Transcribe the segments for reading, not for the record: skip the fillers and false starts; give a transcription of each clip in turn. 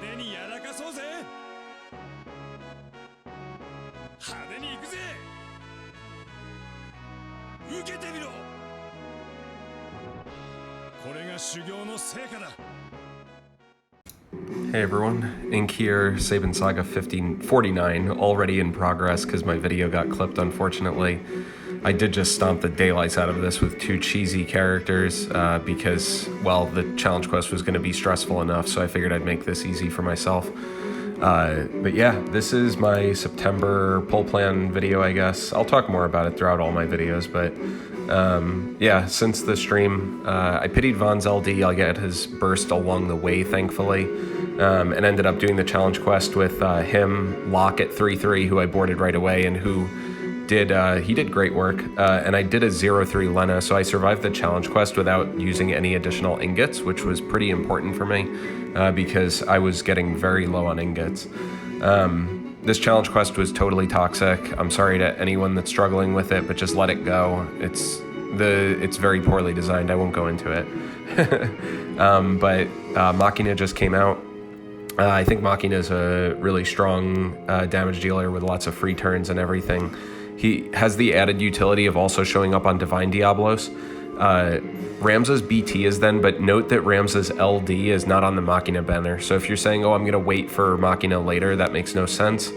手にやらかそうぜ。派手に行くぜ。受けてみろ。これが修行の成果だ。 Hey everyone, Ink here, Sabin Saga 49 already in progress because my video got clipped unfortunately. I did just stomp the daylights out of this with 2 cheesy characters because, well, the challenge quest was going to be stressful enough, so I figured I'd make this easy for myself. But yeah, this is my September pull plan video, I guess. I'll talk more about it throughout all my videos, but yeah, since the stream, I pitied Von's LD. I'll get his burst along the way, thankfully, and ended up doing the challenge quest with him, Locke at 3-3, who I boarded right away, and who he did great work, and I did a 0-3 Lena, so I survived the challenge quest without using any additional ingots, which was pretty important for me, because I was getting very low on ingots. This challenge quest was totally toxic. I'm sorry to anyone that's struggling with it, but just let it go. It's very poorly designed. I won't go into it. But Machina just came out. I think Machina is a really strong damage dealer with lots of free turns and everything. He has the added utility of also showing up on Divine Diablos. Ramza's BT is then, but note that Ramza's LD is not on the Machina banner. So if you're saying, oh, I'm going to wait for Machina later, that makes no sense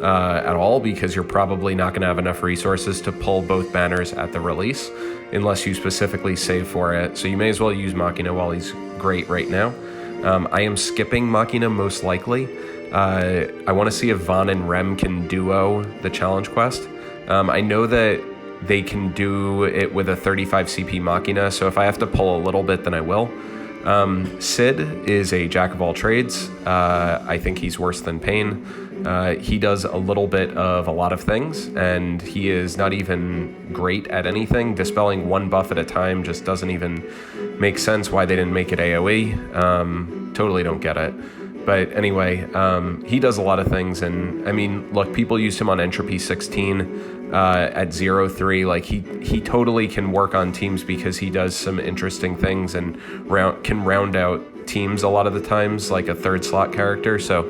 at all, because you're probably not going to have enough resources to pull both banners at the release unless you specifically save for it. So you may as well use Machina while he's great right now. I am skipping Machina most likely. I want to see if Von and Rem can duo the challenge quest. I know that they can do it with a 35 CP Machina, so if I have to pull a little bit, then I will. Sid is a jack of all trades. I think he's worse than Pain. He does a little bit of a lot of things, and he is not even great at anything. Dispelling one buff at a time just doesn't even make sense why they didn't make it AoE. Totally don't get it. But anyway, he does a lot of things, and I mean, look, people used him on Entropy 16 at 0-3. Like he totally can work on teams because he does some interesting things and can round out teams a lot of the times, like a third slot character. So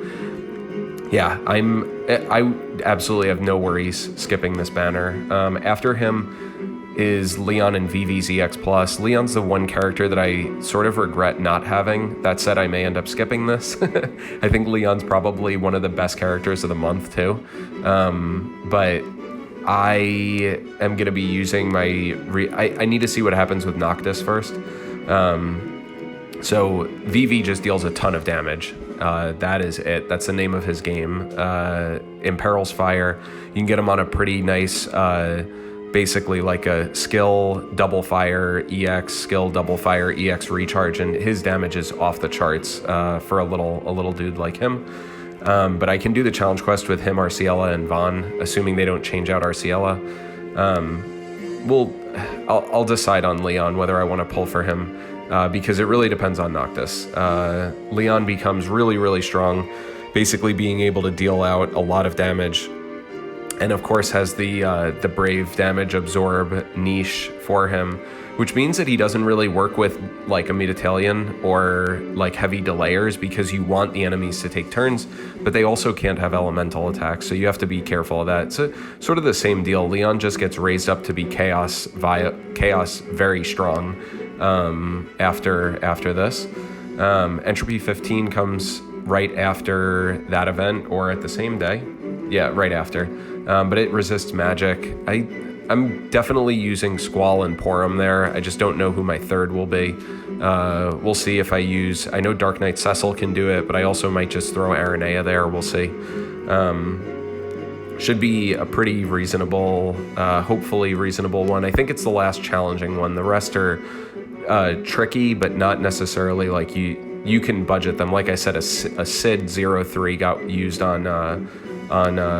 yeah, I absolutely have no worries skipping this banner. After him is Leon and VVZX+. Leon's the one character that I sort of regret not having. That said, I may end up skipping this. I think Leon's probably one of the best characters of the month too. But I am going to be using my... I need to see what happens with Noctis first. So VV just deals a ton of damage. That is it. That's the name of his game. Imperils Fire. You can get him on a pretty nice... basically like a skill double fire EX, skill double fire EX recharge, and his damage is off the charts for a little dude like him. But I can do the challenge quest with him, Arciela, and Von, assuming they don't change out Arciela. I'll decide on Leon whether I want to pull for him because it really depends on Noctis. Leon becomes really, really strong, basically being able to deal out a lot of damage. And of course has the Brave Damage Absorb niche for him, which means that he doesn't really work with like a Metatalion or like heavy delayers because you want the enemies to take turns, but they also can't have elemental attacks, so you have to be careful of that. It's sort of the same deal. Leon just gets raised up to be Chaos very strong after this. Entropy 15 comes right after that event or at the same day. Yeah, right after. But it resists magic. I'm definitely using Squall and Porum there. I just don't know who my third will be. We'll see if I use... I know Dark Knight Cecil can do it, but I also might just throw Aranea there. We'll see. Should be a pretty reasonable, hopefully reasonable one. I think it's the last challenging one. The rest are tricky, but not necessarily like you can budget them. Like I said, a Sid 0-3 got used on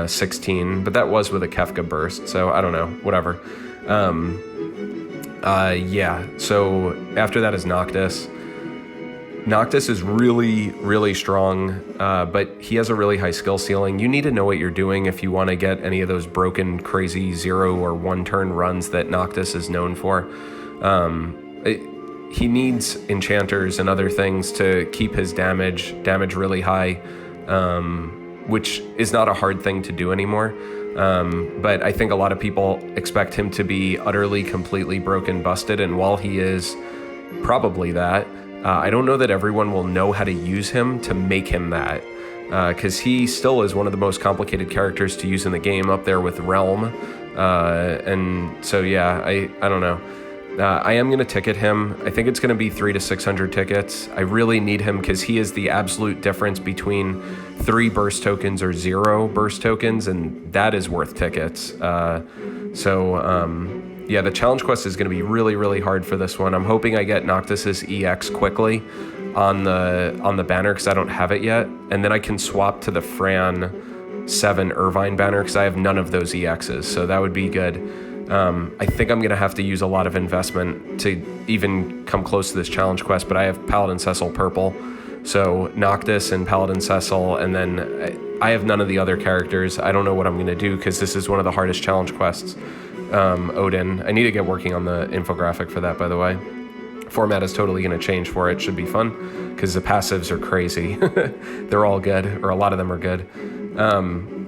16, but that was with a Kefka burst, so I don't know, whatever. Yeah, so after that is Noctis. Noctis is really, really strong, but he has a really high skill ceiling. You need to know what you're doing if you want to get any of those broken, crazy 0 or 1 turn runs that Noctis is known for. he needs enchanters and other things to keep his damage really high, which is not a hard thing to do anymore. But I think a lot of people expect him to be utterly, completely broken, busted, and while he is probably that, I don't know that everyone will know how to use him to make him that, because he still is one of the most complicated characters to use in the game, up there with Realm, and so yeah, I don't know. I am going to ticket him. I think it's going to be 300 to 600 tickets. I really need him because he is the absolute difference between 3 burst tokens or 0 burst tokens, and that is worth tickets. Yeah, the challenge quest is going to be really, really hard for this one. I'm hoping I get Noctis's EX quickly on the banner because I don't have it yet, and then I can swap to the Fran 7 Irvine banner because I have none of those EXs, so that would be good. I think I'm going to have to use a lot of investment to even come close to this challenge quest, but I have Paladin Cecil purple, so Noctis and Paladin Cecil, and then I have none of the other characters. I don't know what I'm going to do because this is one of the hardest challenge quests. Odin. I need to get working on the infographic for that, by the way. Format is totally going to change for it. Should be fun because the passives are crazy. They're all good, or a lot of them are good.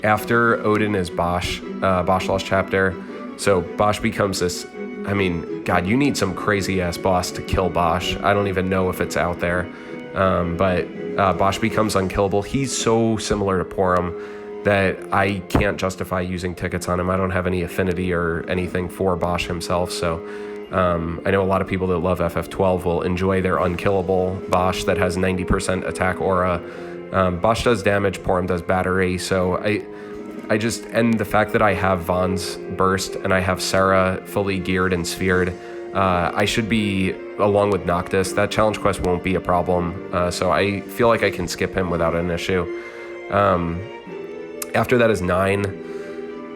After Odin is Bosch, Bosch Lost Chapter. So Bosch becomes this, I mean, God, you need some crazy ass boss to kill Bosch. I don't even know if it's out there. But Bosch becomes unkillable. He's so similar to Porum that I can't justify using tickets on him. I don't have any affinity or anything for Bosch himself. So I know a lot of people that love FF12 will enjoy their unkillable Bosch that has 90% attack aura. Bosch does damage, Porum does battery. So I just, and the fact that I have Vaughn's burst and I have Sarah fully geared and sphered, I should be, along with Noctis, that challenge quest won't be a problem. So I feel like I can skip him without an issue. After that is 9.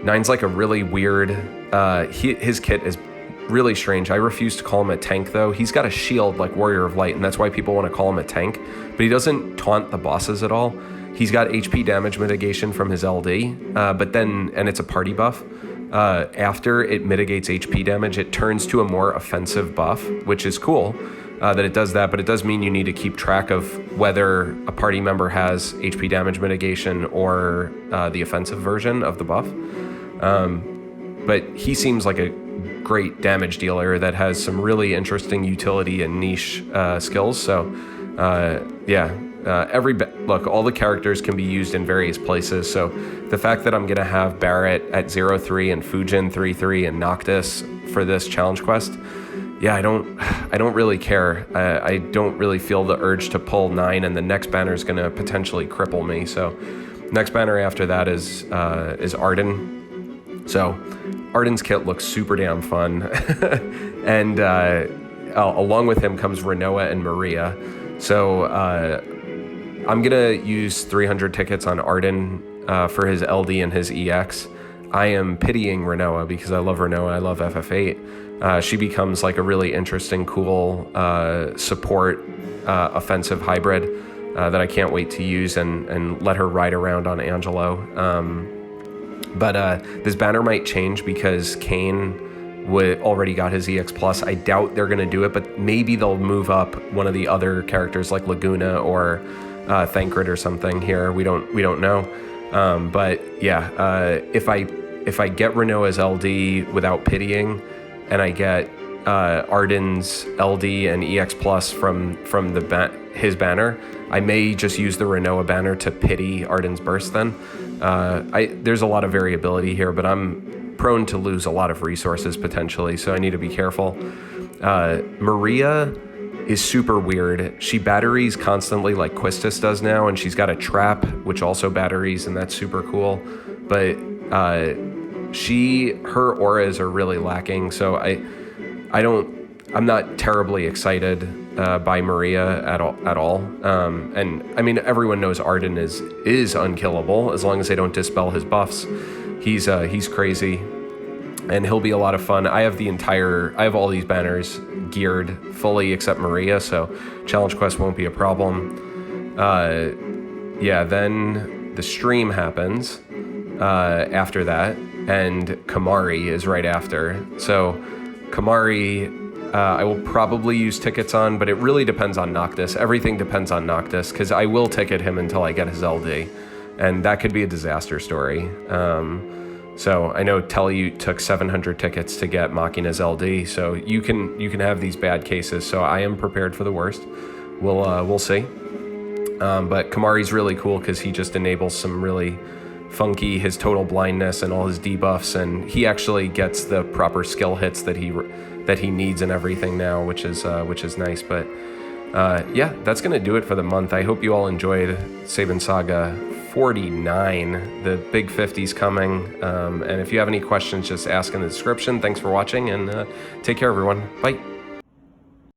9's like a really weird, his kit is really strange. I refuse to call him a tank though. He's got a shield like Warrior of Light, and that's why people want to call him a tank, but he doesn't taunt the bosses at all. He's got HP damage mitigation from his LD, but then, and it's a party buff. After it mitigates HP damage, it turns to a more offensive buff, which is cool that it does that, but it does mean you need to keep track of whether a party member has HP damage mitigation or the offensive version of the buff. But he seems like a great damage dealer that has some really interesting utility and niche skills. So yeah. Look, all the characters can be used in various places, so the fact that I'm going to have Barrett at 0-3 and Fujin 3-3 and Noctis for this challenge quest, yeah, I don't really care. I don't really feel the urge to pull 9, and the next banner is going to potentially cripple me. So next banner after that is Arden. So Arden's kit looks super damn fun, and along with him comes Renoa and Maria. So I'm going to use 300 tickets on Arden for his LD and his EX. I am pitying Renoa because I love Renoa. I love FF8. She becomes like a really interesting, cool support offensive hybrid that I can't wait to use and let her ride around on Angelo. But this banner might change because Kane already got his EX+. I doubt they're going to do it, but maybe they'll move up one of the other characters like Laguna or Thancred or something here. We don't know. But yeah, if I get Renoa's LD without pitying, and I get Arden's LD and EX+ from his banner, I may just use the Renoa banner to pity Arden's burst then. There's a lot of variability here, but I'm prone to lose a lot of resources potentially, so I need to be careful. Maria is super weird. She batteries constantly like Quistis does now, and she's got a trap which also batteries, and that's super cool. But her auras are really lacking, so I'm not terribly excited by Maria at all. And I mean, everyone knows Arden is unkillable as long as they don't dispel his buffs. He's crazy, and he'll be a lot of fun. I have all these banners geared fully except Maria, so challenge quest won't be a problem. Yeah, then the stream happens after that, and Kamari is right after. So Kamari I will probably use tickets on, but it really depends on Noctis. Everything depends on Noctis, because I will ticket him until I get his LD, and that could be a disaster story. So I know Telly took 700 tickets to get Machina's LD, so you can have these bad cases. So I am prepared for the worst. We'll see. But Kamari's really cool because he just enables some really funky, his total blindness and all his debuffs, and he actually gets the proper skill hits that he needs and everything now, which is nice. But yeah, that's gonna do it for the month. I hope you all enjoyed Sabin Saga 49. The big 50's coming, and if you have any questions, just ask in the description. Thanks for watching, and take care, everyone. Bye.